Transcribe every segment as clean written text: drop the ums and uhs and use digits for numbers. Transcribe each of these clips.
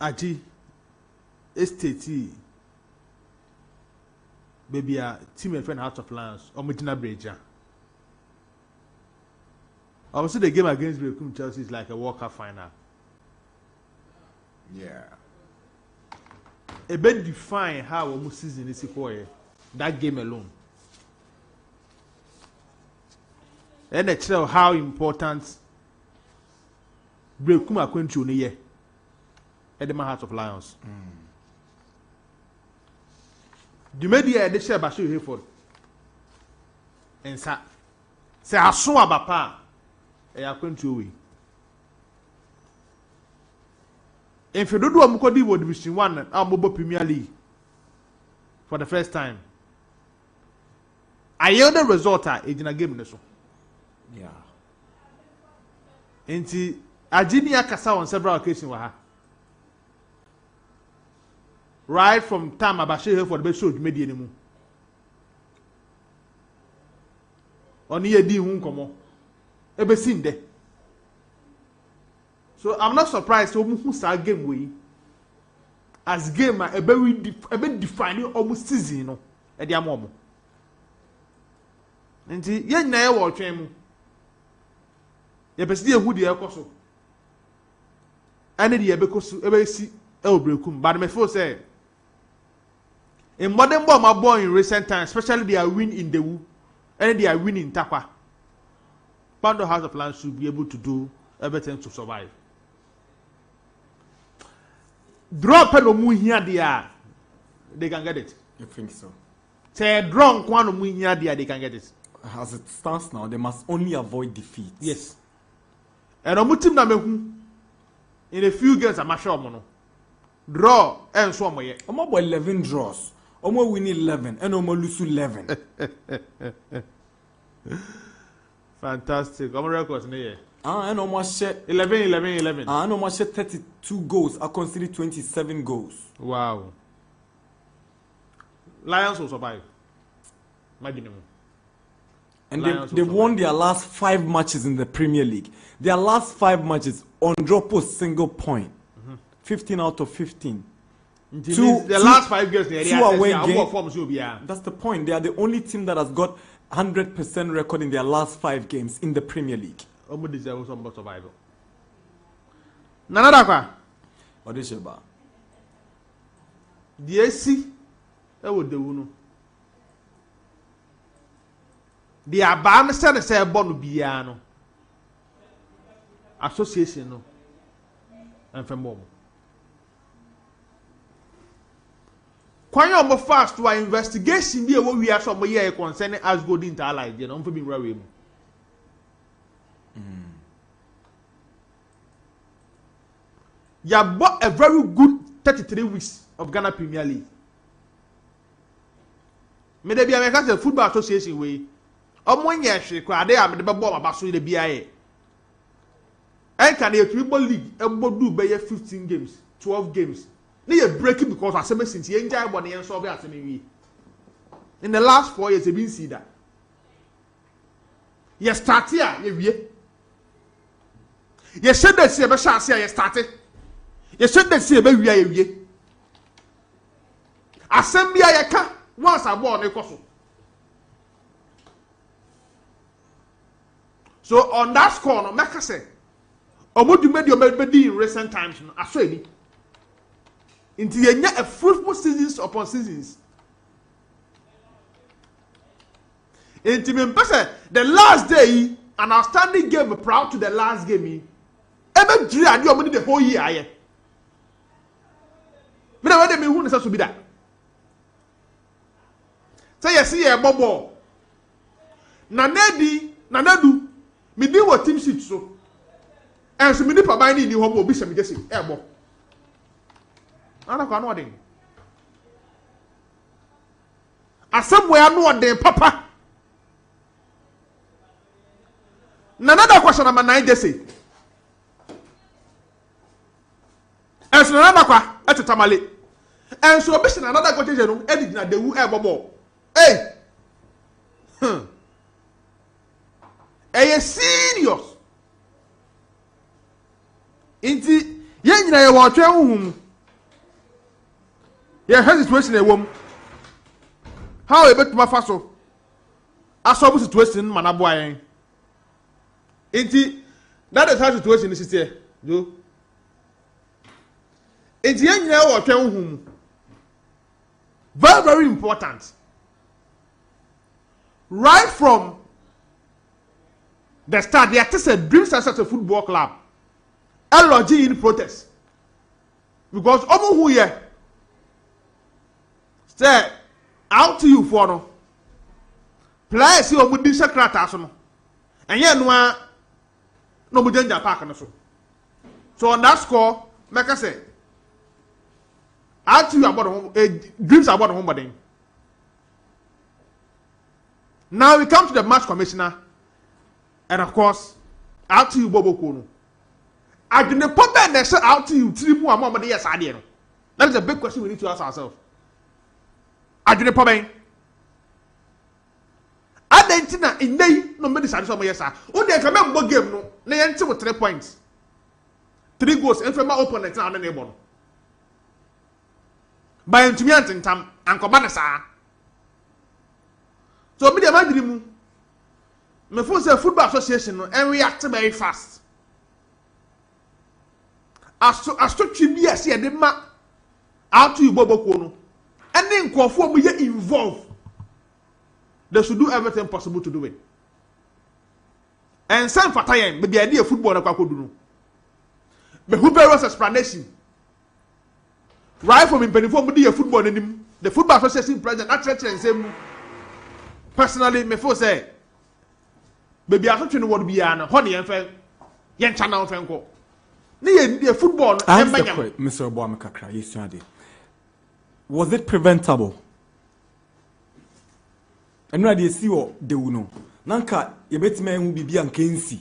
Aji estate baby a team and friend House of Lions Omidina Breja. Obviously the game against Brekum Chelsea is like a World Cup final. Yeah. A bit define how almost season is equal that game alone. And it tell how important Brekum are going to year at the Heart of Lions. The media they share Bashu Hayford and say I saw Abapa a going to away. If you do Mukodi would Division 1 and Mobile Premier League for the first time. I hear the result in a game. Yeah. Inti Ajinia Kasa on several occasions. Right from time Abashi for the best show media anymore. On here, di come ebe seen there. So I'm not surprised who start game way as game a very defining almost season no e dia mo. Nti ye nyina ye wo twen mu. Ye pesi ehu de ekoso. Ane de ye bekoso ebe si e obrekum. But me feel say in modern ball my boy in recent times, especially they are win in the Wu and they are winning in Takwa. Pando House of Lions should be able to do everything to survive. Drop no mu here they can get it. You think so? Say drunk one mu here they can get it. As it stands now, they must only avoid defeat. Yes. And omu team na mehu in a few games I'm sure no. Draw and so mo ye. Omo about 11 draws. Omo win 11 and omo lose 11. Fantastic. Omo records ne ye. And almost share 11. And almost share 32 goals. I consider 27 goals. Wow. Lions will survive. Imagine. And they won their last 5 matches in the Premier League. Their last 5 matches on drop a single point. 15 out of 15. The last 5 games, two away games. That's the point. They are the only team that has got 100% record in their last 5 games in the Premier League. Almost deserve some survival. Nana kwa. Odesheba. The AC. That would do no. The Abana said say born biano. Association no. And for more. When you are fast to an investigation, be what we are some year concerning as good into our life, you know, for being right. You have bought a very good 33 weeks of Ghana Premier League. May there be a football association way. One year, she cried, I am the ball about so the BIA. And can a football league do by 15 games, 12 games? They are breaking because I said since you enjoy one and so in the last 4 years, you didn't see that. You start here, you said that see a chance here, you started. You said that see a baby. Assembly, I can't once I born a cost. So on that score, no make say, what you made your baby in recent times, I saw it. Until you get a fruitful seasons upon seasons. Until the last day, an outstanding game proud to the last game. Ever drew and your money the whole year. Me na wade me hu ne so bi da. Say you see a bobo. Na nadu me di wo team sheet so. And so me ni pa ban ni ho bo bi se me jesi e bo. Ana kwa no den. Asomwe no den papa. Another question number 9 jesi. And so another kwa etetamale. And so obi another question no edit na dewu e bobo. Hey. Hey, serious. Inti ye nyina ye wo twen huhum Yeah, her situation a woman. How about my faso? I saw the situation, Manaboy. That is how the situation is here. Do. It's young now or tell whom. Very, very important. Right from the start, they are tested dreams as a football club. LOG in protest. Because Omo who here say out to you for no. Players here would be secretary. And yeah, no danger park and so on that score, like I say, out to you about dreams about home. Now we come to the match commissioner, and of course, out to you, Bobo Kono. I didn't put that out to you 3 more months. Yes, I did. That is a big question we need to ask ourselves. I didn't put in. I didn't in day no medicine. So, yes, sir. Oh, they come out game no. They enter with 3 points, 3 goals, and from my opponent now the neighbor. By intimate in time, and Cobanasa. So, me the imagine me for say football association and react very fast. As to tribute see the ma out to you Bobo Kono. And then Kwafo we get involved. They should do everything possible to do it. And some fatayen, but the idea of football na kwako do no. But who bears explanation? Right from impenifor mo dey football anim. The football association president actually and say personally me for say baby asotwe no word bia na ho ne yen channel fenko. The football. Mr. Obuamekakra, yes, was it preventable? And now they see what they will know. Nanka, you bet me who be and Kensi.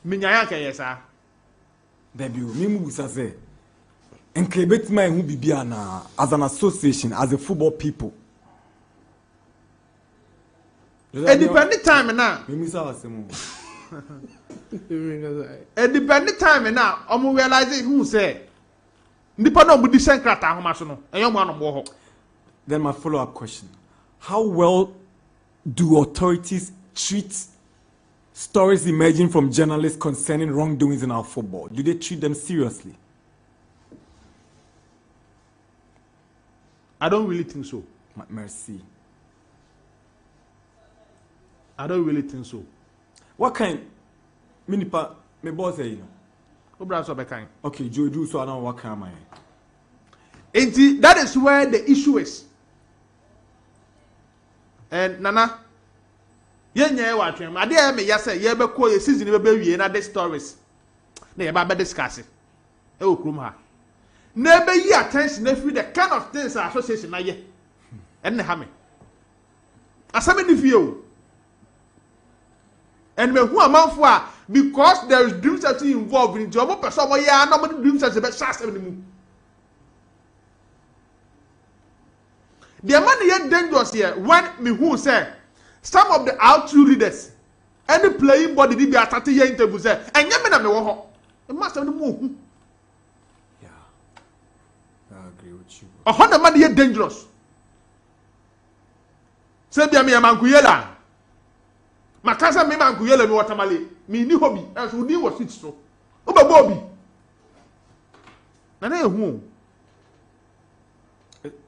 Minyaka, yes, sir. Debut, Mimu say. And Klebet me who be as an association, as a football people. A dependent time now. A dependent time now, I'm realizing who say. Nippon would be sent crata, Homasono, a young man of war. Then my follow-up question. How well do authorities treat stories emerging from journalists concerning wrongdoings in our football? Do they treat them seriously? I don't really think so. Merci. I don't really think so. What kind? Minipa, me boss say you know. Okay, Joe do so I know what kind that is where the issue is. And Nana, what I dare me, yes, ye be call your season be na the stories. Na be discuss it. E o krum ha. Na be yi attention every the kind of things association na ye. And ha me. Asame ni fie. And me who amount for because there is dreams that involved in job person why ya no dreams that be shas anymore. The man is dangerous here when me who say some of the out-through leaders any playing body be starting here interview say and me na me wo ho e must have no yeah I agree with you. A hundred man is dangerous say bia me mankuyela makasa me mankuyela me watamale me ni hobby as we ni was it so oba obi na hu.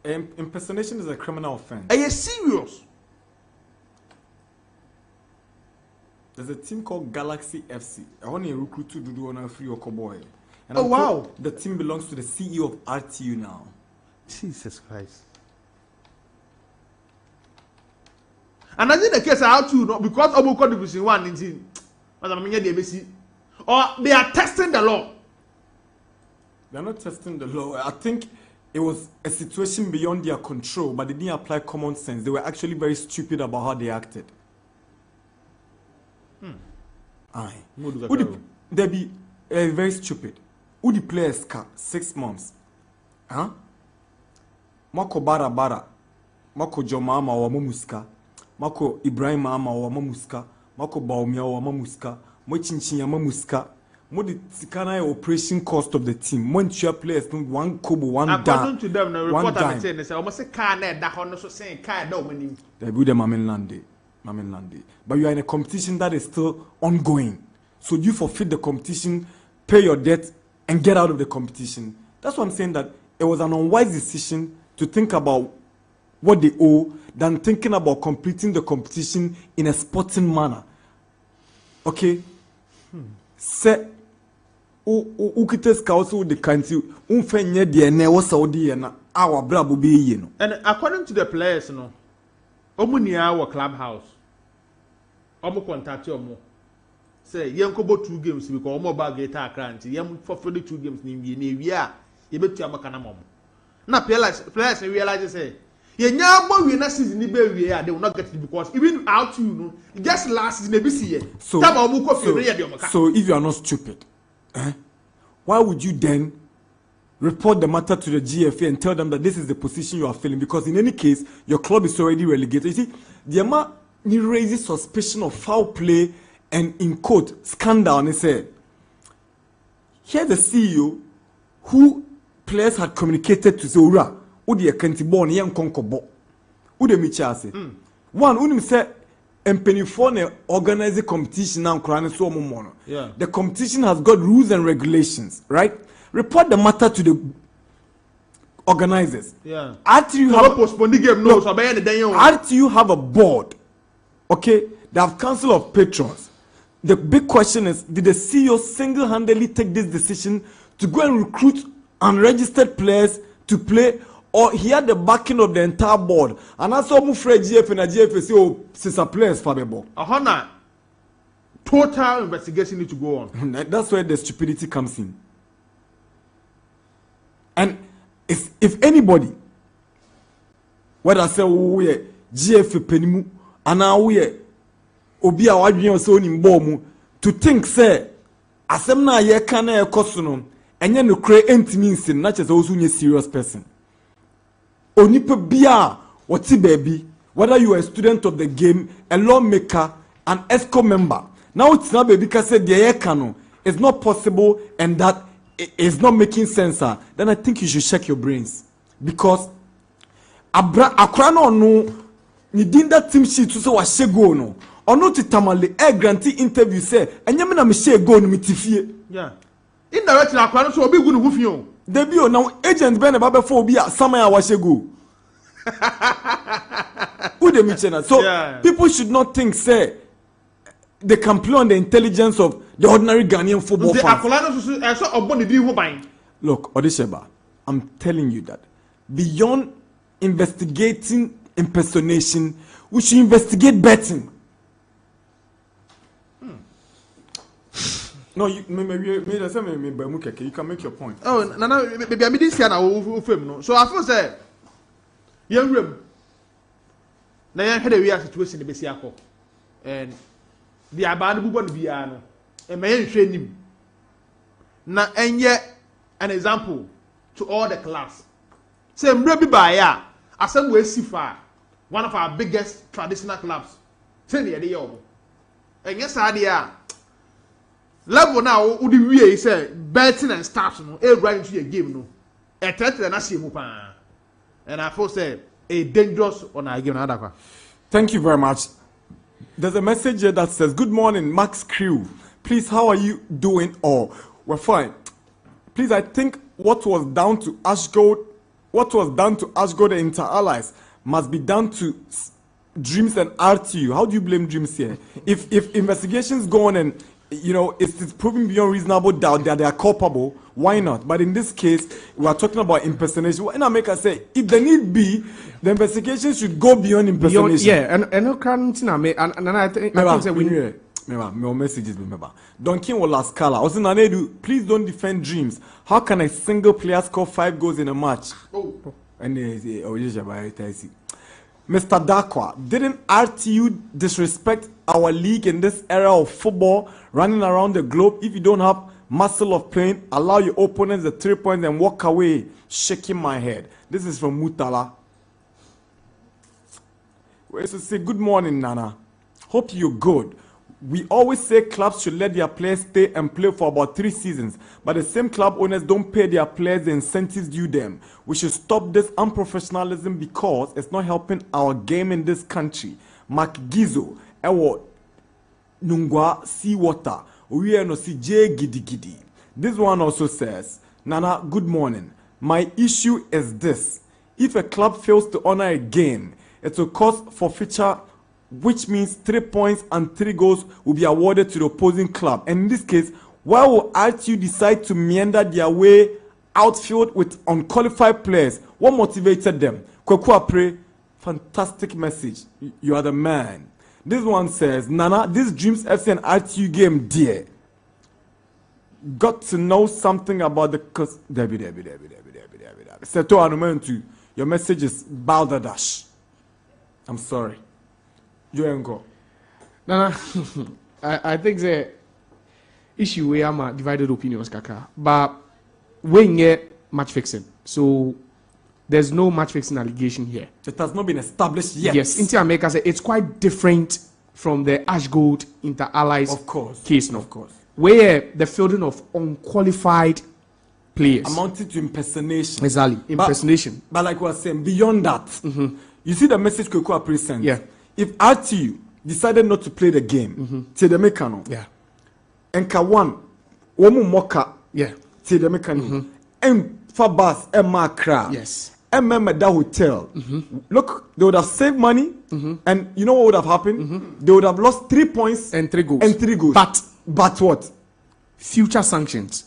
Impersonation is a criminal offense. Are you serious? There's a team called Galaxy FC. I want to recruit to do on a free boy. Oh wow! The team belongs to the CEO of RTU now. Jesus Christ! And as in the case of RTU, because Omoko Division 1 in or they are testing the law. They're not testing the law. I think it was a situation beyond their control, but they didn't apply common sense. They were actually very stupid about how they acted. Aye. They be very stupid. Who the players car 6 months? Huh? Mako bara. Mako Jomama wa mamuska. Mako Ibrahim ama wa mamuska. Mako Baumia wa mamuska. Mo chinchin ya mamuska. more the Tikana operation cost of the team. One chair players, one kobo, one dime. According to them, the report I'm saying, they say, almost a car net that one also saying car don't. They build them Mamelande. But you are in a competition that is still ongoing. So you forfeit the competition, pay your debt, and get out of the competition. That's why I'm saying that it was an unwise decision to think about what they owe than thinking about completing the competition in a sporting manner. Okay? Say, ukiteska also the country, unfenye die ne Saudi na our brabo be ye no. And according to the players, no, omuni our clubhouse. Omo contact omo. Say, yen kobo 2 games because omo ba get Accra nti yen for 2 games ni wie a ye betu amaka na mom. Na players realize say ye nyabo we na season ni be wie they will not get it because even out you know just last season be see so if you are not stupid, why would you then report the matter to the GFA and tell them that this is the position you are filling? Because in any case your club is already relegated. You see, the amount raises suspicion of foul play and in quote scandal, and they say here the CEO who players had communicated to say ura odi accountable on yen konkobo udi michase one unim say empenifo na organize competition now krane so omono. Yeah, the competition has got rules and regulations, right? Report the matter to the organizers. Yeah, After you have postpone the game, no, so after you have a board, okay, they have council of patrons. The big question is, did the CEO single-handedly take this decision to go and recruit unregistered players to play, or he had the backing of the entire board? And that's all Mufre GF and GF say, oh, sister players for the ball. Total investigation need to go on. That's where the stupidity comes in. And if anybody, whether I say, oh, we GF penimu, and now we obi a wadwen so ni mbomu to think say asem na ye ka na ekoso no enye no kre entimi nsin na chese osu nye serious person onipa bia woti baby, whether you are a student of the game, a lawmaker, an ESCO member, now it's not baby ka say the ye ka no it's not possible and that it's not making sense, then I think you should check your brains, because akra no ni dinda team sheet so wa shego no ono titamale granty interview say enyem na me share go no mitifie. Yeah, indirect na akwa no so obi gu no hufi o debi o now agent be na ba be for obi a saman a wa shego who dey mention. So yeah, people should not think say they can play on the intelligence of the ordinary Ghanaian football fans. Look, Odisheba, I'm telling you that beyond investigating impersonation, we should investigate betting. No, you can make your point. Oh, no, maybe I didn't see an so I feel say, young room. Now, I had a real situation in the Bessiaco, and the Abadu Bubon Viano, and my training. Now, and yet, an example to all the class. Say, Mrebi Baya, as some way Sifa, one of our biggest traditional clubs. Say the idea. And yes, idea. Level now, would we say betting and starts no, right into a game no. A threat and I see mupa. And I first say a dangerous on our game. Thank you very much. There's a message here that says, "Good morning, Max Crew. Please, how are you doing? Oh, we're fine. Please, I think what was done to Ashgold and Inter Allies must be done to Dreams and RTU. How do you blame Dreams here? If investigations go on and it's proving beyond reasonable doubt that they are culpable, why not? But in this case, we are talking about impersonation. What I make us say, if the need be, the investigation should go beyond impersonation. And I think we my messages remember. Donkin will last Scala. Also, Nanedu, please don't defend Dreams. How can a single player score 5 goals in a match? And Mr. Darkwa, didn't RTU disrespect our league in this era of football, running around the globe? If you don't have muscle of playing, allow your opponents the 3 points and walk away. Shaking my head. This is from Mutala. We used to say, good morning, Nana. Hope you're good. We always say clubs should let their players stay and play for about 3 seasons, but the same club owners don't pay their players the incentives due them. We should stop this unprofessionalism because it's not helping our game in this country. Mark Gizo, Ewo Nungwa Seawater, we no CJ Gidi Gidi. This one also says, Nana, good morning. My issue is this. If a club fails to honor a game, it will cause forfeiture, which means 3 points and 3 goals will be awarded to the opposing club. And in this case, why will RTU decide to meander their way outfield with unqualified players? What motivated them? Kweku Apre, fantastic message. You are the man. This one says, Nana, this Dreams FC and RTU game, dear. Got to know something about the Debbie. Seto Anumentu, your message is balderdash. I'm sorry. You ain't go. Nana, I think the issue where I'm divided opinions, Kaka. But when you match fixing, so there's no match fixing allegation here. It has not been established yet. Yes, Inter America said it's quite different from the Ash Gold Inter Allies case, no? Of course. Where the fielding of unqualified players amounted to impersonation. Exactly, impersonation. But like we were saying, beyond that, you see the message Kweku Apre sent. Yeah. If RTU decided not to play the game, to the mechano, yeah, and Kawan, Womu Moka, yeah, to the mechano, and Fabas, and Makra, yes, and Memeda Hotel. Look, they would have saved money, and you know what would have happened? They would have lost 3 points and 3 goals. And 3 goals. But what? Future sanctions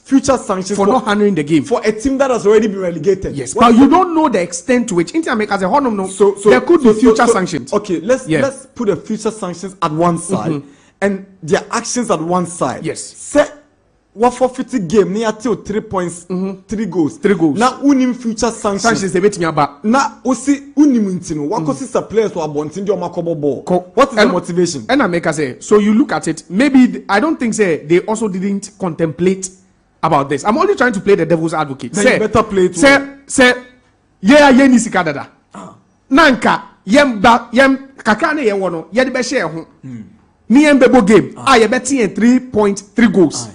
for not handling the game for a team that has already been relegated. Yes, but you don't know the extent to which Inter America as a whole no. So there could be future sanctions. Okay, let's put the future sanctions at one side and their actions at one side. Yes. Say what forfeited game near till 3 points, 3 goals. 3 goals. Now unim future sanctions. They bet me about. Now osi unim intino. What causes the players who are bonting the Omakobo ball? What is the motivation? And America say so. You look at it. Maybe I don't think they also didn't contemplate about this. I'm only trying to play the devil's advocate. Then you better play it. Say ni sikadada. Nanka yem kakane ye wono ye de be share ho. Ni yem bebo game. Ye betting 3.3 goals.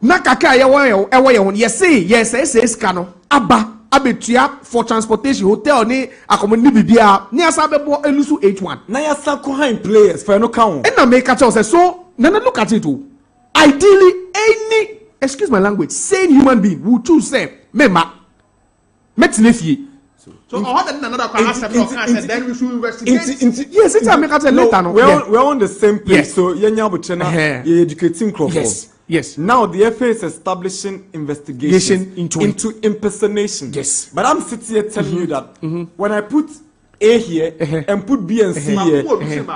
Na kaka yes kano aba abetua for transportation hotel ni accommodation bibia ni asa bebo elusu H1 na yasa ko high players for no count and na make catch us so na look at it ideally any excuse my language sane human being will choose say mema metinefie so how that another question then we should investigate yes it's make catch later no we're on the same page. Yes. So yenya butena ye educating crop. Yes. Now the FA is establishing investigation into impersonation. Yes. But I'm sitting here telling you that when I put A here and put B and C here,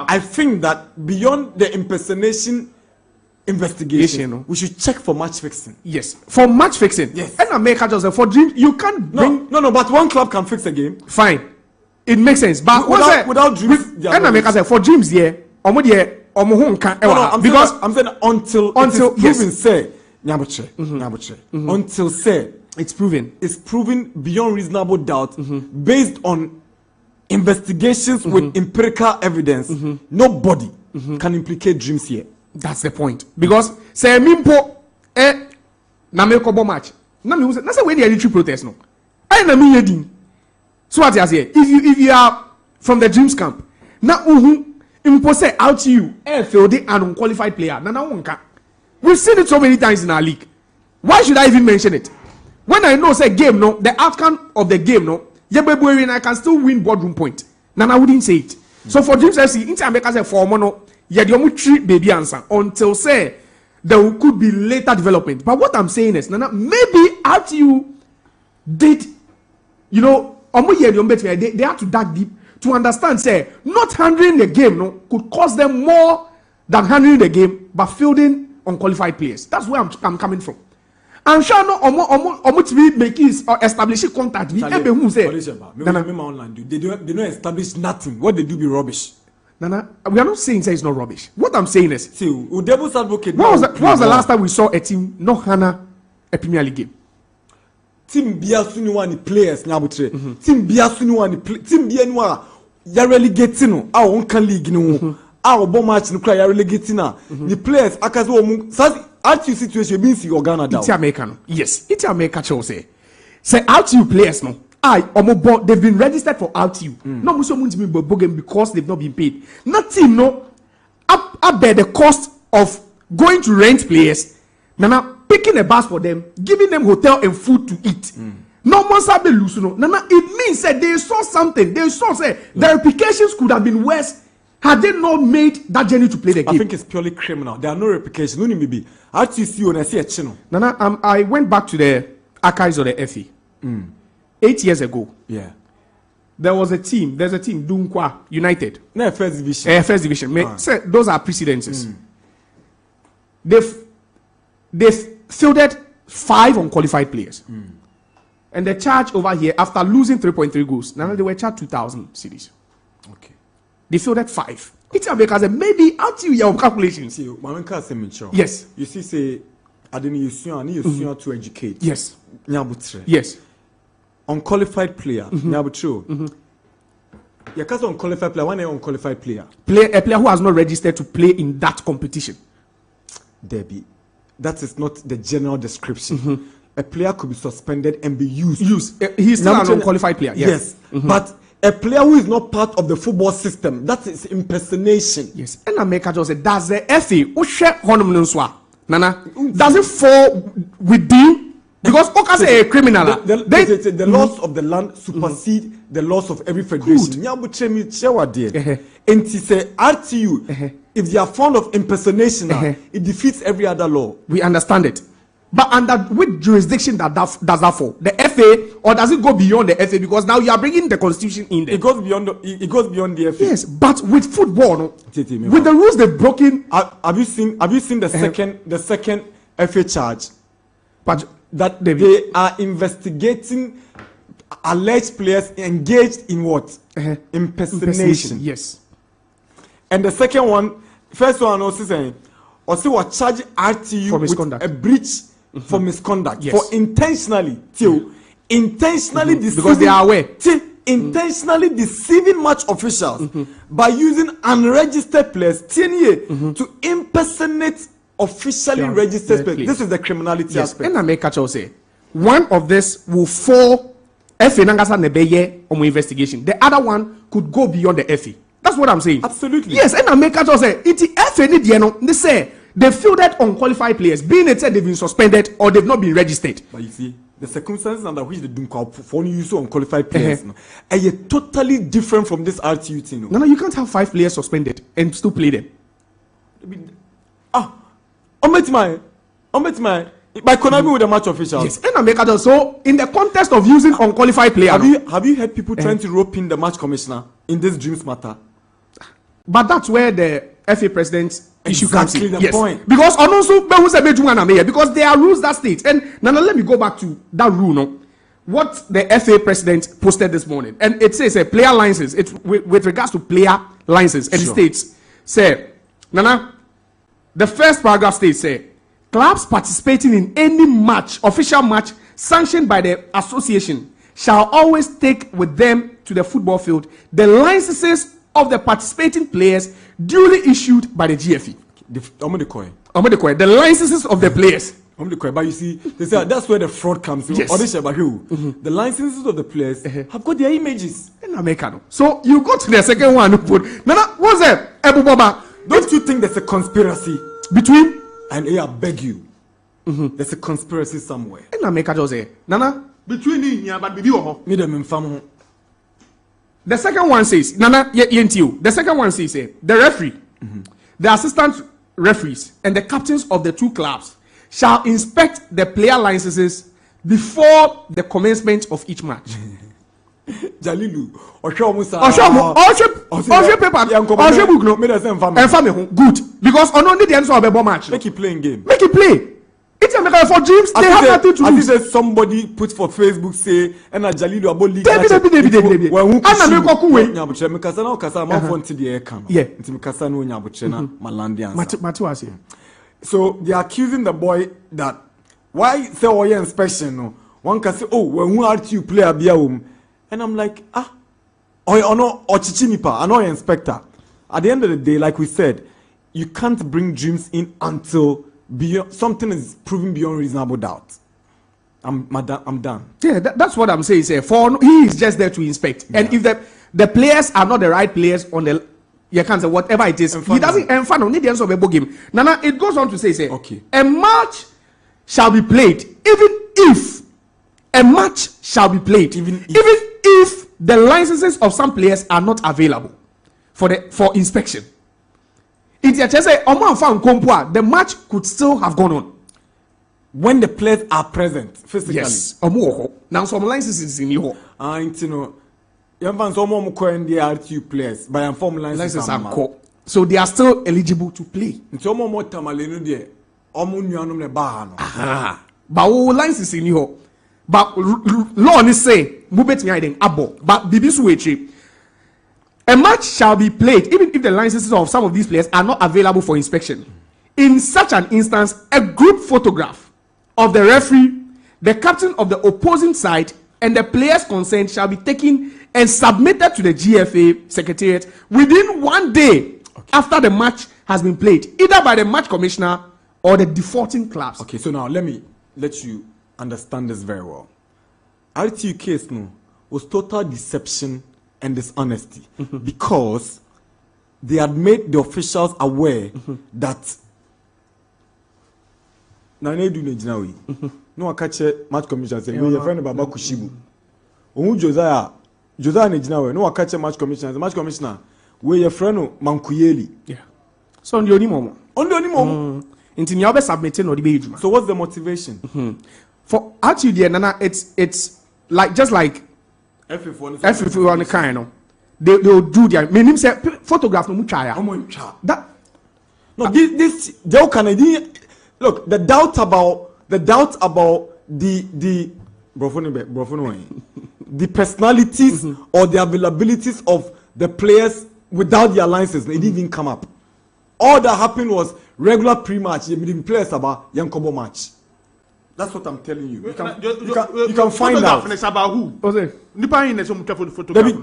I think that beyond the impersonation investigation, we should check for match fixing. Yes. For match fixing. Yes. And I make just for dreams you can't bring No, but one club can fix a game. Fine. It makes sense. But without dreams. And I make for dreams here. Because I'm saying until yes. proven say until say it's proven beyond reasonable doubt based on investigations with empirical evidence. Nobody can implicate dreams here. That's the point. Because say mimpo na me ko match na me say na say we dey retreat protest no I na me yedin so what you say if you are from the dreams camp na impose out to you failed an unqualified player nana wonka we've seen it so many times in our league. Why should I even mention it when I know say game no the outcome of the game no and I can still win boardroom point nana wouldn't say it. So for Dreams FC Inter America say for mono treat baby answer until say there could be later development. But what I'm saying is nana maybe after you did they have to dive deep to understand say not handling the game could cost them more than handling the game but fielding unqualified players. That's where I'm coming from. I'm sure to be making establishing contact with who say they don't establish nothing. What they do be rubbish. Nana, we are not saying say it's not rubbish. What I'm saying is devil's advocate. When was the last time we saw a team not hana a Premier League game? Team biasuni wani players nyabutre. Team biasuni wani team bianwa ya relegating no a on kan league no obo match no cry relegating na the players akaze wo RTU situation means you Ghana down. It's American. Yes, it's American show say RTU players no. They've been registered for RTU. No muso munti me bogen because they've not been paid. Nothing no up bear the cost of going to rent players. Nana picking a bus for them, giving them hotel and food to eat. No one sabe lose no. Nana it means that they saw something. They saw say their replications could have been worse had they not made that journey to play the game. I think it's purely criminal. There are no replications. No need be. RTC on I see a channel. Nana, I went back to the archives of the FA. 8 years ago. Yeah. There's a team, Darkwa United. No, first division. First division. Say, those are precedences. They've fielded 5 unqualified players. And the charge over here, after losing 3.3 goals, now they were charged 2,000 cedis. Okay. They fielded 5. It's because maybe until your calculations. See, my can't say mature. Yes. You see, say, I didn't use you to educate. Yes. Nyabutre. Yes. Unqualified player. Nyabutre. Yeah, because unqualified player. One unqualified player. A player who has not registered to play in that competition. Debbie, that is not the general description. A player could be suspended and be used. He's still an unqualified player. Yes. But a player who is not part of the football system, that is impersonation. Yes. And America just said, does the FA Nana, does it fall within? Because Oka say a criminal. The laws of the land supersede the laws of every federation. And he say RTU, if they are fond of impersonation, it defeats every other law. We understand it. But under which jurisdiction does that fall? The FA, or does it go beyond the FA? Because now you are bringing the constitution in there. It goes beyond the FA. Yes, but with football, no? With the rules they've broken. Have you seen the second FA charge? But that they are investigating alleged players engaged in what? Impersonation. Yes. And the second one, first one also saying, also what charge RTU for misconduct. With a breach for misconduct, yes. For intentionally intentionally deceiving, because they are aware, intentionally deceiving match officials by using unregistered players to impersonate officially registered players. This is the criminality aspect. And I make catch say one of this will fall FA Nangasa Nebeye on investigation. The other one could go beyond the FA. That's what I'm saying. Absolutely. Yes, and I make catch say it's FA they say they fielded unqualified players, being it said they've been suspended or they've not been registered. But you see, the circumstances under which they do for use of unqualified players are totally different from this RTU thing. No, you can't have 5 players suspended and still play them. By conniving with the match officials. Yes, and I make catch so in the context of using unqualified players. Have you heard people trying to rope in the match commissioner in this dreams matter? But that's where the FA president issue comes in. The point. Because because there are rules that state. And now let me go back to that rule. No, what the FA president posted this morning, and it says a player license. It's with regards to player license, and it states, say, Nana, the first paragraph states, say, clubs participating in any match, official match sanctioned by the association, shall always take with them to the football field the licenses of the participating players duly issued by the GFE. The licenses of the players. But you see, they say that's where the fraud comes in. Yes. The licenses of the players have got their images. So you go to the second one. Nana, what's that? Ebu Baba. Don't you think there's a conspiracy between? And I beg you, there's a conspiracy somewhere. Nana, between you but baby the second one says, Nana, the second one says, the referee, the assistant referees, and the captains of the 2 clubs shall inspect the player licenses before the commencement of each match. Jalilu, good, because on only the end of the match. Make it playing game. Make it play. It's a matter for dreams. They have nothing to lose. As somebody put for Facebook say, and a Jalilu about league. So they are accusing the boy that why say oh yeah inspection no. One can say oh when who are you player and I'm like or no or chichinipa I know inspector. at the end of the day, like we said, you can't bring dreams in until something is proven beyond reasonable doubt. I'm done. Yeah, that's what I'm saying. Say, he is just there to inspect, and if the players are not the right players on the, you can't say whatever it is, he doesn't. And fun, need the answer of a game. Nana, it goes on to say, okay, a match shall be played, even if the licenses of some players are not available for inspection. The match could still have gone on when the players are present physically. Yes. Now some licenses in here. RTU players by inform licenses are so they are still eligible to play. But licenses in here. But law is say but a match shall be played even if the licenses of some of these players are not available for inspection. In such an instance, a group photograph of the referee, the captain of the opposing side, and the players concerned shall be taken and submitted to the GFA secretariat within 1 day after the match has been played, either by the match commissioner or the defaulting clubs. Okay, so now let you understand this very well. RTU case was total deception and dishonesty because they had made the officials aware that na do Nijinawi. No catch match commissioner say we your friend Baba Kushibu. Omu Josiah Nijinawi. No catch match commissioner we your friend Mankuyeli. Yeah. So on the only moment. Until you be submitting or the be. So what's the motivation? For actually the Nana, it's like just like everyone kind of they'll do their meaning say photograph no muchaya. That no this look the doubt about the the personalities or the availabilities of the players without their licenses, it didn't even come up. All that happened was regular pre-match, the players about Yankobo match. That's what I'm telling you. You can find out. It's about who? The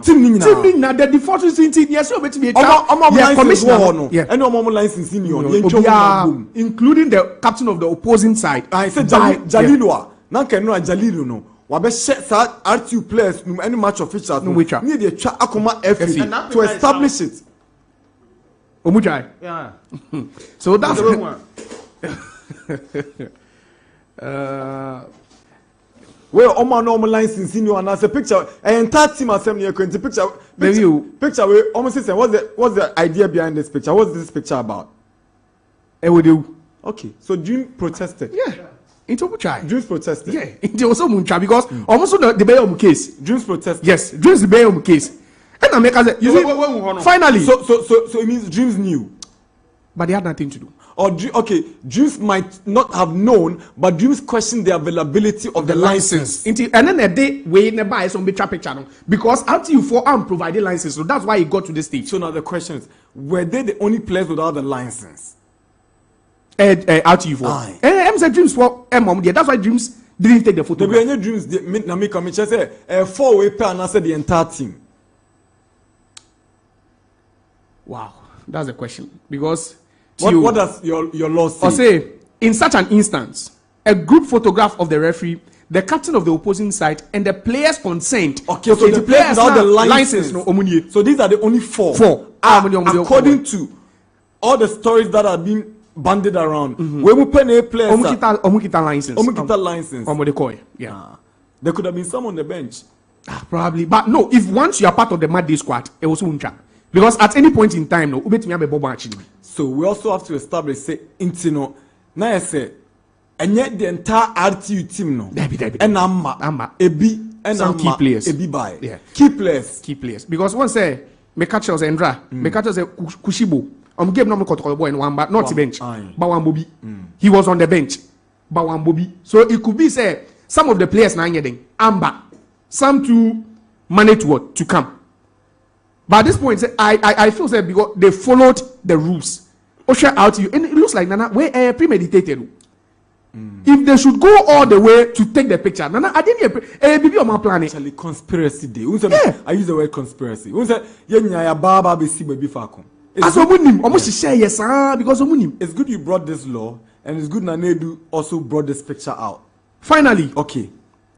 team the default is in yes, so bet me including the captain of the opposing side. I said Jalilwa. Now can no Jalilu no. Wabe set RTU players any match officials need the Akoma FA to establish it. Omujai. Yeah. So that's the one. Well, normal license in you and as a picture, and entire team assembly picture where almost say what's the idea behind this picture? What's this picture about? Okay, so Dream protested. Yeah. Into Muchai. Dreams protested. Yeah, into also Muncha because almost the Bayom case. Dreams protested. Yes, Dreams the Bayom case. And I make us you see, finally. So it means Dreams knew. But they had nothing to do. Or Dreams might not have known, but Dreams questioned the availability of the license. And then a day we never buy some picture channel because RTU for provided license, so that's why he got to this stage. So now the question is, were they the only players without the license? RTU for. I'm saying Dreams for that's why Dreams didn't take the photo. The any Dreams na me come say 4-way pair and I said the entire team. Wow, that's the question because. What does your law say? Or say, in such an instance, a group photograph of the referee, the captain of the opposing side, and the players concerned. Okay, so the players without the license. No, so these are the only four. According to all the stories that are being bandied around. When we pay players, Omukita license. Omukita license. Yeah. There could have been some on the bench. Probably, but no. If once you are part of the Mad Day squad, it was uncha. Because at any point in time, no, ubet me have a bobo actually. So we also have to establish say intino. Now I say, and yet the entire RTU team no. And Amma, Ebi, and some key players. Ebi by. Yeah. Key players. Because once say me catch us Endra, me catch us Kushibo. Game no me control boy in one but not bench. But one Bobby. He was on the bench. But one Bobby. So it could be say some of the players now getting Amba, some to manage to come. But at this point, I feel that because they followed the rules. Osha out to you, and it looks like Nana we're premeditated. If they should go all the way to take the picture, Nana, I didn't be on my planet. Actually, conspiracy day. I use the word conspiracy. As omunim, almost share yes, because omunim. It's good you brought this law, and it's good Nanedu also brought this picture out. Finally, okay.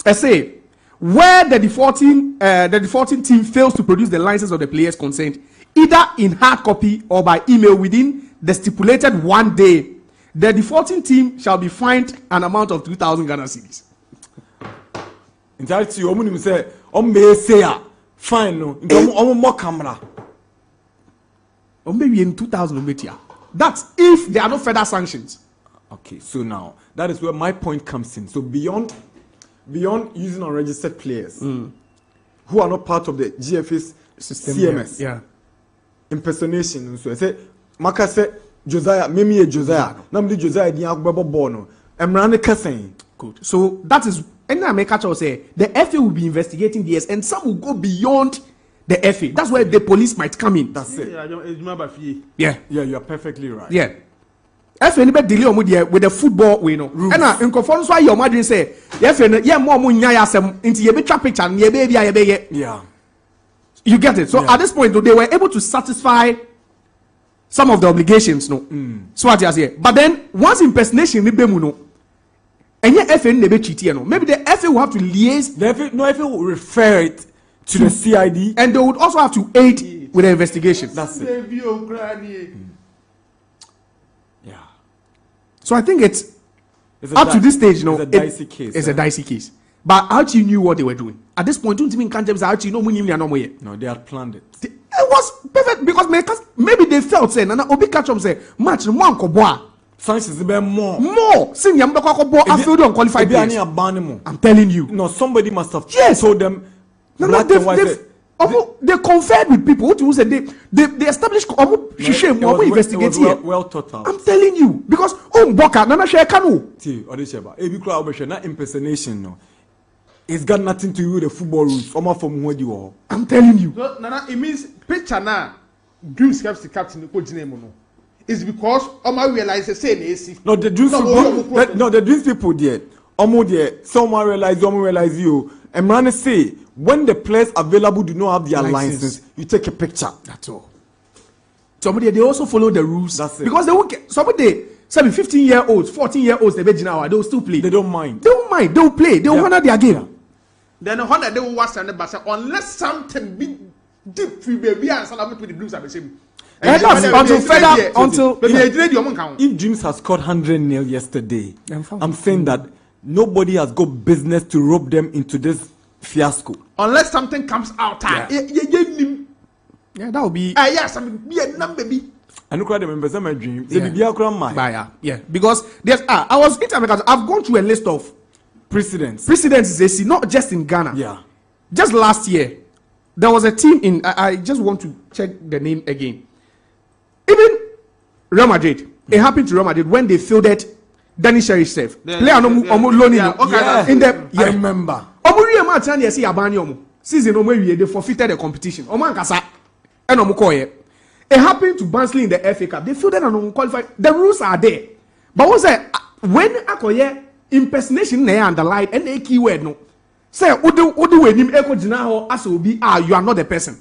I say where the defaulting team fails to produce the license of the player's consent, either in hard copy or by email within the stipulated 1 day, the defaulting team shall be fined an amount of 2,000 Ghana cedis. In reality, omunim say, may say fine no, more camera. Or maybe in 2000 That's if there are no further sanctions. Okay, so now that is where my point comes in. So beyond using unregistered players who are not part of the GFA's system, CMS, impersonation. So I say, Maka say Josiah, Mimi Josiah, Namdi Josiah di Agbabo Bono, Emrane Kasen. Good. So that is, and I make a say the FA will be investigating this, and some will go beyond the FA. That's where the police might come in. That's it. Yeah, you are perfectly right. Yeah. FA ni be delay with the football we know. And in conformance why your mother say, FA more mo nya asem into ye be trap picture ye be yeah. You get it. So at this point they were able to satisfy some of the obligations no. So what you say. But then once impersonation ni be mu no, and FA ni be cheat no. Maybe the FA will have to liaise. The FA will refer it to the CID, and they would also have to aid with the investigation. That's it. Yeah. So I think it's up to this stage, it's a dicey case. It's a dicey case. But Archie knew what they were doing. At this point, don't even can't Archie no money. No, they had planned it. It was perfect because maybe they felt saying, and Obi catch up say, match one koboa. Sanctions more. More. Sing Yambaka koboa. I feel unqualified players. I'm telling you. No, somebody must have told them. No, they conferred with people who said they established well thought out. I'm telling you because Boka Nana share Kanu. See, Odesheba, every crowd not impersonation. No, it's got nothing to do with the football rules. From where you are. I'm telling you. So, Nana, it means picture now. Dreams kept the captain. It's because Oma realized the same AC. No, the dreams people. No, the dreams people did. Someone realize you. And man say when the players available do not have their license, you take a picture. That's all. Somebody they also follow the rules. That's it. Because they won't get somebody 15-year-olds, 14-year-olds, they they will still play. They don't mind. They don't mind. They will play. They will honor their game. Yeah. Then honor they will watch and unless something big deep free baby and Salam with the Blues are the same. Until further until if Dreams has scored 100-0 yesterday, I'm saying that nobody has got business to rope them into this fiasco. Unless something comes out. Yeah, that would be. Yes, I mean, be a number baby. I know quite remember some dream. Yeah, because there's I was because I've gone through a list of precedents. Precedents is not just in Ghana. Yeah. Just last year, there was a team in. I just want to check the name again. Even Real Madrid. It happened to Real Madrid when they fielded Danny Sheriff. Player no loaning in the. I remember. Omuri match and see abani omo. Season omo they forfeited the competition. Omo ankasa. And omo koye. It happened to Barnsley in the FA Cup. They fielded and unqualified. The rules are there. But what say when akoye impersonation na underlined and a keyword no. Say odu wenim eko jina ho as obi you are not the person.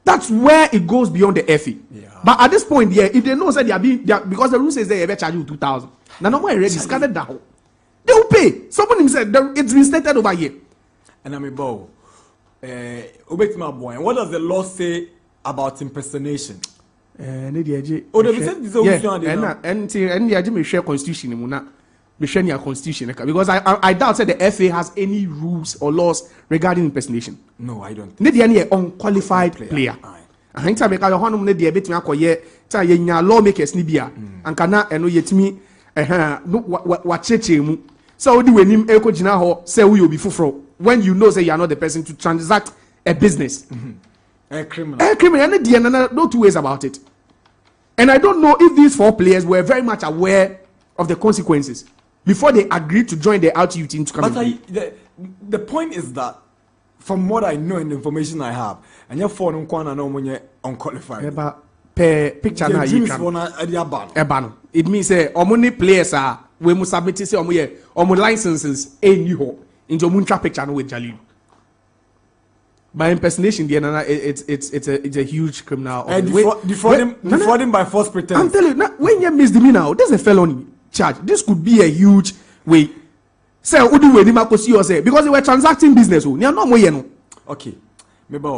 That's where it goes beyond the FA. Yeah. But at this point, if they know that because the rule says they ever charge you 2,000. Now, no one already discarded that. They will pay. Someone said it's been stated over here. And I'm about what does the law say about impersonation? And the share constitution constitution because I doubt that the FA has any rules or laws regarding impersonation. No, I don't. Need any unqualified player. I think I make a honor need the bit me akoye ta yenya lawmakers ni bia ankana eno yetimi wa cheche mu so odi wenim eko gina ho say we obi fufro when you know say you are not the person to transact a business. A criminal and no two ways about it. And I don't know if these 4 players were very much aware of the consequences before they agreed to join the RTU team to come in. The point is that from what I know and the information I have, and your phone unqualified. But per picture now you can. It means omuni players are we must submit say omu licenses a new ho into muncha picture no with Jalil. by impersonation, it's a huge criminal. Defrauding by false pretense. I'm telling you, now, when you misdemeanor, there's a felony charge. This could be a huge way. Say, because they were transacting business. Okay, maybe.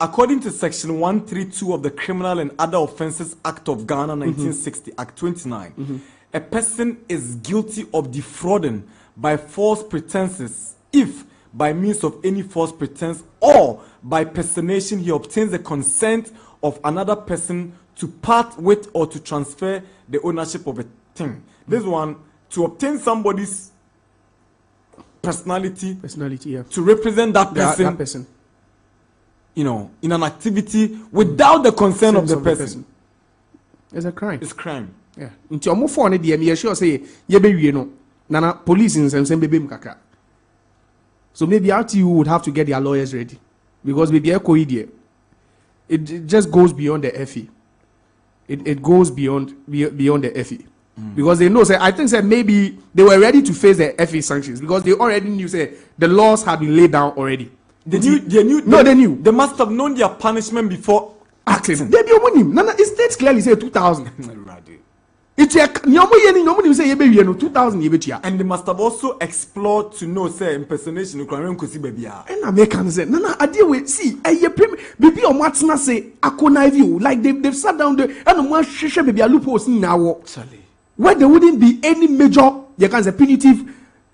According to Section 132 of the Criminal and Other Offences Act of Ghana, 1960, Act 29, a person is guilty of defrauding by false pretenses if, by means of any false pretense or by personation, he obtains the consent of another person to part with or to transfer the ownership of a thing. This one, to obtain somebody's personality, to represent that person, in an activity without the consent of the person. It's a crime. It's crime. Yeah. Into your phone, the sure say nana police in some baby mkaka. So maybe RTU would have to get their lawyers ready because maybe it just goes beyond the FE. It goes beyond the FE. Because they know, I think maybe they were ready to face the FA sanctions because they already knew, the laws had been laid down already. They knew. They must have known their punishment before acting. They be it states clearly say 2000. It's 2000. And they must have also explored to know, impersonation. And American said, I deal with baby or Martina say, like they've sat down there and one baby a loopholes now. Where there wouldn't be any major, punitive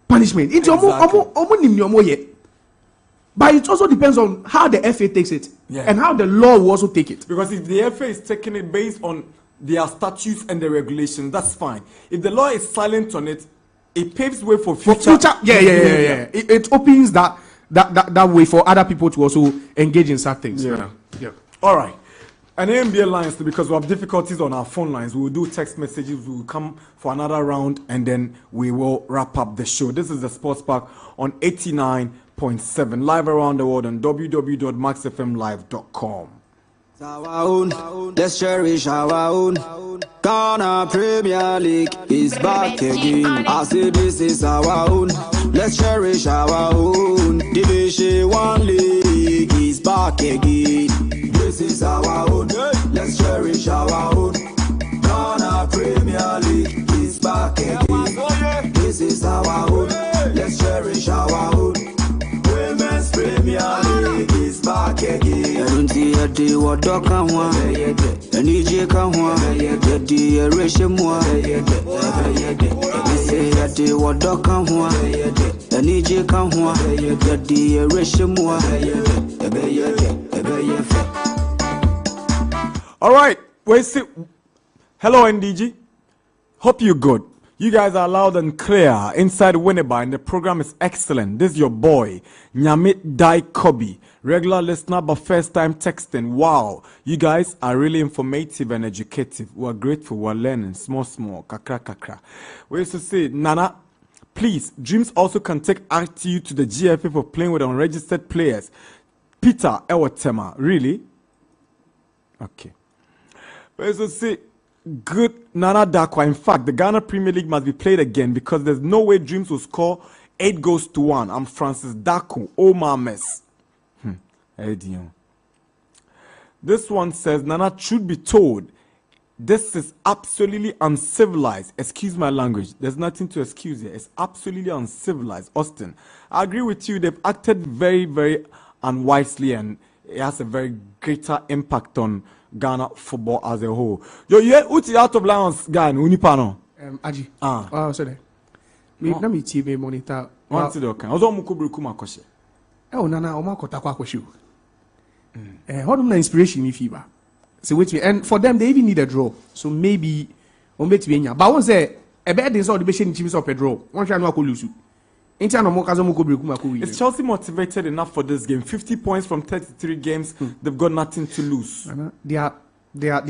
punishment. It's but it also depends on how the FA takes it and how the law will also take it. Because if the FA is taking it based on their statutes and the regulations, that's fine. If the law is silent on it, it paves way for future. It opens that way for other people to also engage in such things. Yeah. All right. And NBA lines, because we have difficulties on our phone lines, we will do text messages, we will come for another round, and then we will wrap up the show. This is the Sports Park on 89.7, live around the world on www.maxfmlive.com. Our own, let's cherish our own. Ghana Premier League is back again. I say this is our own, let's cherish our own. Division 1 League is back again. This is our own, let's cherish our own. Ghana Premier League is back again. This is our own, let's cherish our own. Women's Premier League is back again. I don't see a day what dog can want. And EJ can want. The erasure more. I say a day what dog can want. And EJ can want. The erasure more. All right, hello NDG, hope you're good. You guys are loud and clear inside Winneba and the program is excellent. This is your boy, Nyamit Dai Kobi, regular listener but first time texting. Wow, you guys are really informative and educative. We're grateful, we're learning, small, kakra. We used to say, Nana, please, Dreams also can take RTU to the GFA for playing with unregistered players. Peter Ewatema, really? Okay. We used to say, good Nana Darkwa. In fact, the Ghana Premier League must be played again because there's no way Dreams will score 8-1. I'm Francis Daku. Oh, my mess. This one says, Nana should be told, this is absolutely uncivilized. Excuse my language. There's nothing to excuse here. It's absolutely uncivilized. Austin, I agree with you. They've acted very, very unwisely and it has a very greater impact on Ghana football as a whole. Uti out of Lions guy, Unipano. Aji. Sorry. Let me TV monitor. One to the can. Also, Mukubukuma Koshe. Oh, Nana, Omakota Kwakoshu. How do inspiration if you are? So, wait, and for them, they even need a draw. So maybe, but one say, a bad is all the machine teams of a draw. One shall not lose you. Is Chelsea motivated enough for this game? 50 points from 33 games. They've got nothing to lose. They are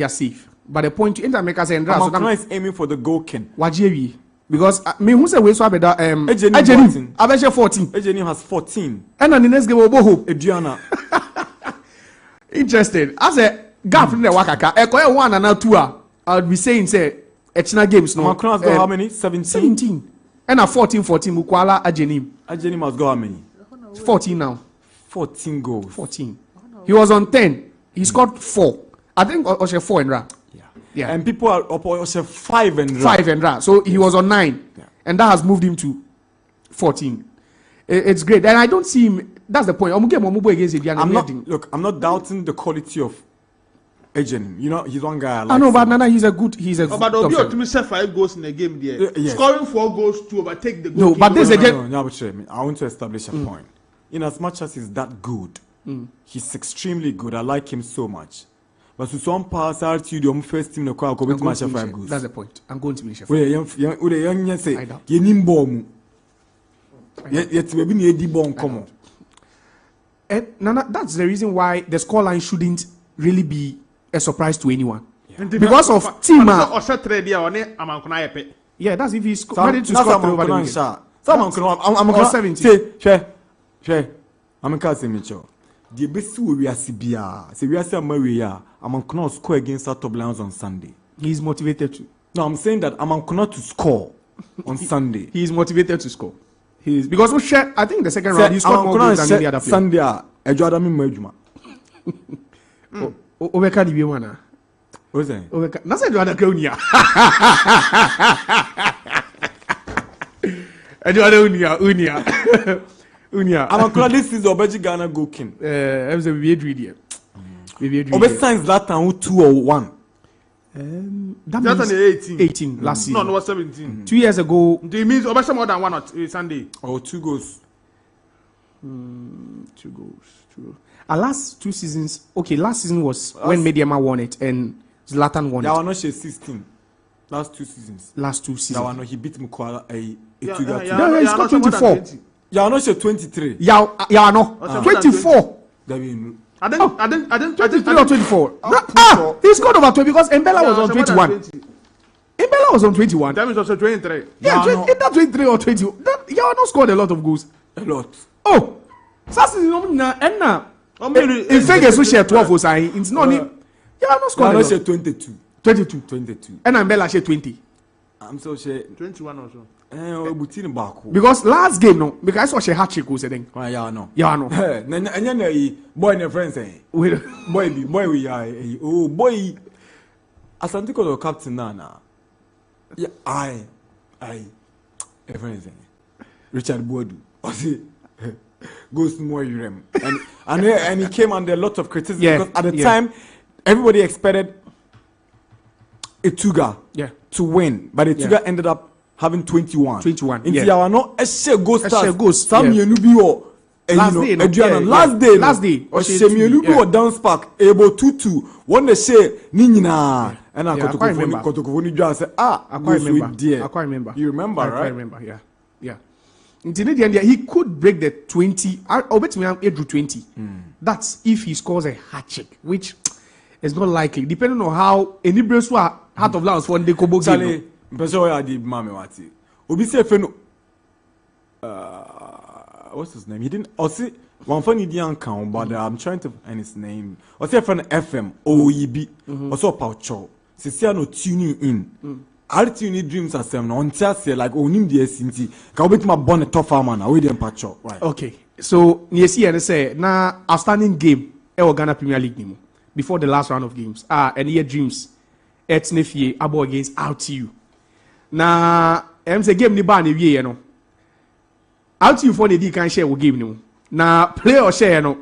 safe. But the point Inter make us is aiming for the goal king. Wajewi. Because me who say we so better Ejeni 14. Ejeni has 14. And on the next game Oboho Ediana. Interesting. As a gap in the Wakaka, Eko 1 and now 2 I would be saying say Echina games no. Macron has got how many? 17. And a 14 Mukwala Ajenim. Ajenim has got how many? 14 now. 14 goals. 14. He was on 10. He scored 4. I think Oshe 4 and Ra. Yeah. And people are up Oshe 5 and Ra. 5 and Ra. So he was on 9. Yeah. And that has moved him to 14. It's great. And I don't see him. That's the point. I'm not doubting the quality of Ejen. You know, he's one guy. I know, but Nana, he's a good. But there'll be optimistic 5 goals in the game there. Yes. Scoring 4 goals to overtake the goal. No, but this again. No, I want to establish a point. In as much as he's that good, he's extremely good. I like him so much. But to some pass out you the first team no call go to match 5 goals. That's the point. I'm going to Malaysia. We young say you nim bomb. Yet we be the bomb come. And Nana, that's the reason why the scoreline shouldn't really be a surprise to anyone. Yeah. Because of Tima. Yeah, that's if he's ready to score over the weekend. I'm 70. I'm Micho. The best we are CBR. So we are saying Maria. I'm on score against our top Lions on Sunday. He's motivated to. No, I'm saying that I'm on to score on Sunday. He's motivated to score. He's because we share. I think the second round he scored more goals than any other player. Sunday, Ejoada mi mejuma. Obeka di biwana. What's that? Obeka. Nasa Ejoada Kaunia. Ejoada Unia. Unia. I'm on this is Obeji Ghana go king. I was a baby dream. Obe signs that time 2 or 1. That means 18 last season. No, it was 17. 2 years ago. Do you mean Obeshi more than 1 on Sunday? Or 2 goals. 2 goals. Last 2 seasons. Okay, last season was when Mediama won it and Zlatan won it. Yeah, I know she's 16. Last 2 seasons. Yeah, I know he beat Mukwala he scored 24. Yeah, I know she's 23. Yeah, I know. 24. I didn't 23 or 24. He scored over 20 because Mbella was on 21. Mbella was on 21. That means also 23. Yeah, either 23 or 20. Yeah, not scored a lot of goals. A lot. Oh, in Vegas we share 12 was it's not yeah, not scored. I share 22. 22. And Mbella share 20. I'm so share 21 or so. Because last game no, because I saw she hat trick was saying. Yeah, I know. Boy, no friends say. Boy, we are. Oh boy, Asante called the captain Nana. Yeah, I, friends say. Richard Boadu. I say goes to more Urem, and he came under a lot of criticism because at the time everybody expected Etuga to win, but Etuga ended up having 21. Inti ya wano eshe ghost Sam Yenubi or last day or Shemiyenubi or dance park able 2-2 one the share Ninina and I Kotokofoni Joa say I quite remember. You remember, right? I remember, yeah. He could break the 20. I'll bet me I'm 20. That's if he scores a hat trick, which is not likely, depending on how any Breswa Heart of Lions for the Kobo game. Person where I did mame wati. Obi say feno. What's his name? He didn't. Osi one funny dian count, but I'm trying to find his name. Osi feno FM OEB. Also Paucho. Sisi no tuning in. Tuning dreams as them. On say like onim the SNT. Ka obi ma born a tough farmer na we dem Paucho. Right. Okay. So Niesi and say na outstanding game e Ghana Premier League nimu before the last round of games. And here dreams. Etnefie abo against RTU. Na say game ni ba na wie no out you for the d can share wo game no na player share no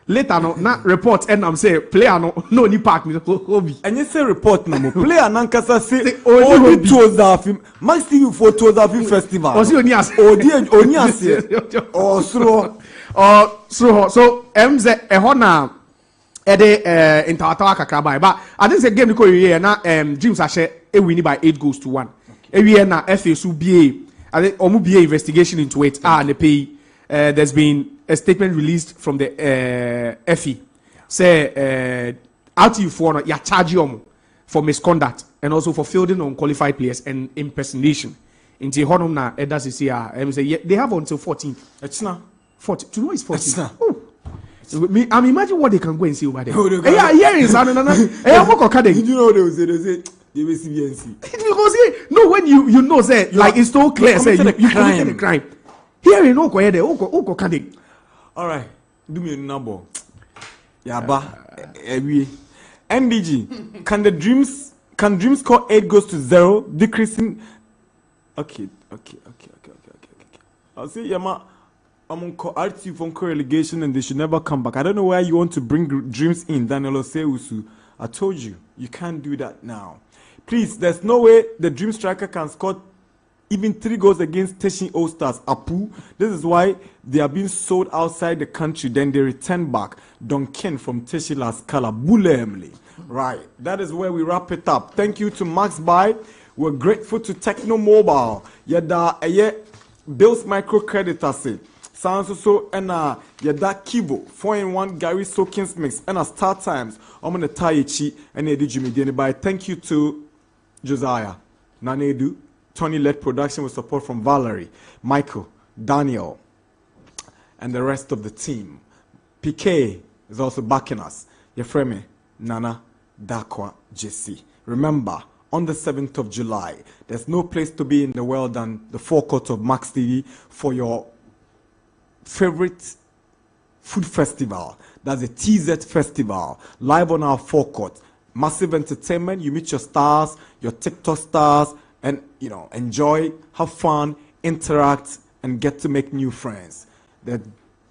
later no na report and am say player no ni park me obi enye say report no mo player nan kasa say odi tozafi max tv for tozafi festival o si oni as osro so say e ho na e de intawatawa kakra ba but I think say game ni ko wie na James Ashe e win by 8 goals to 1. Every na FSU BA, I think Omu BA investigation into it. And pay. There's been a statement released from the FE. Say RTU for ya charge for misconduct and also for fielding unqualified players and impersonation. In the honor na edas is here. Say they have until 14th. It's not 40. Tomorrow is 14th. So I'm imagine what they can go and see over there. Yeah, here is another. Did you know they say? Because when you know say like it's so clear say you committed a crime. Here you know go there. All right. do me a number. Yaba, every NDG. Can dreams score 8 goals to 0, decreasing? Okay. I'll say Yama. I'm on RT from relegation and they should never come back. I don't know why you want to bring dreams in, Daniel Oseusu. I told you, you can't do that now. Please, there's no way the dream striker can score even 3 goals against Teshin All Stars. Apu. This is why they are being sold outside the country. Then they return back. Duncan from Teshin La Scala. Bulemli. Right. That is where we wrap it up. Thank you to Max Buy. We're grateful to Techno Mobile. Yada Bill's microcredit I say. So and Yada Kibo 4-in-1 Gary Soakins mix and Star Times. I'm gonna tie chi and Jimmy by. Thank you to Josiah, Nanedu, Tony led production with support from Valerie, Michael, Daniel, and the rest of the team. PK is also backing us. Your friend Nana Darkwa Gyasi. Remember, on the 7th of July, there's no place to be in the world than the forecourt of Max TV for your favorite food festival. That's a TZ festival, live on our forecourt. Massive entertainment. You meet your stars, your TikTok stars, and enjoy, have fun, interact, and get to make new friends. The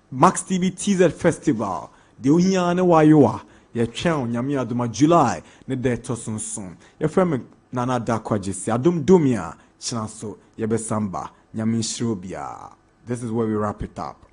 Max TV TZ festival. The Unyane Wayoa. Ye chen nyame aduma July ne de to soon. Ye frame Nana Darkwa Gyasi adum dumia chinanso ye be samba nyame nshirobia. This is where we wrap it up.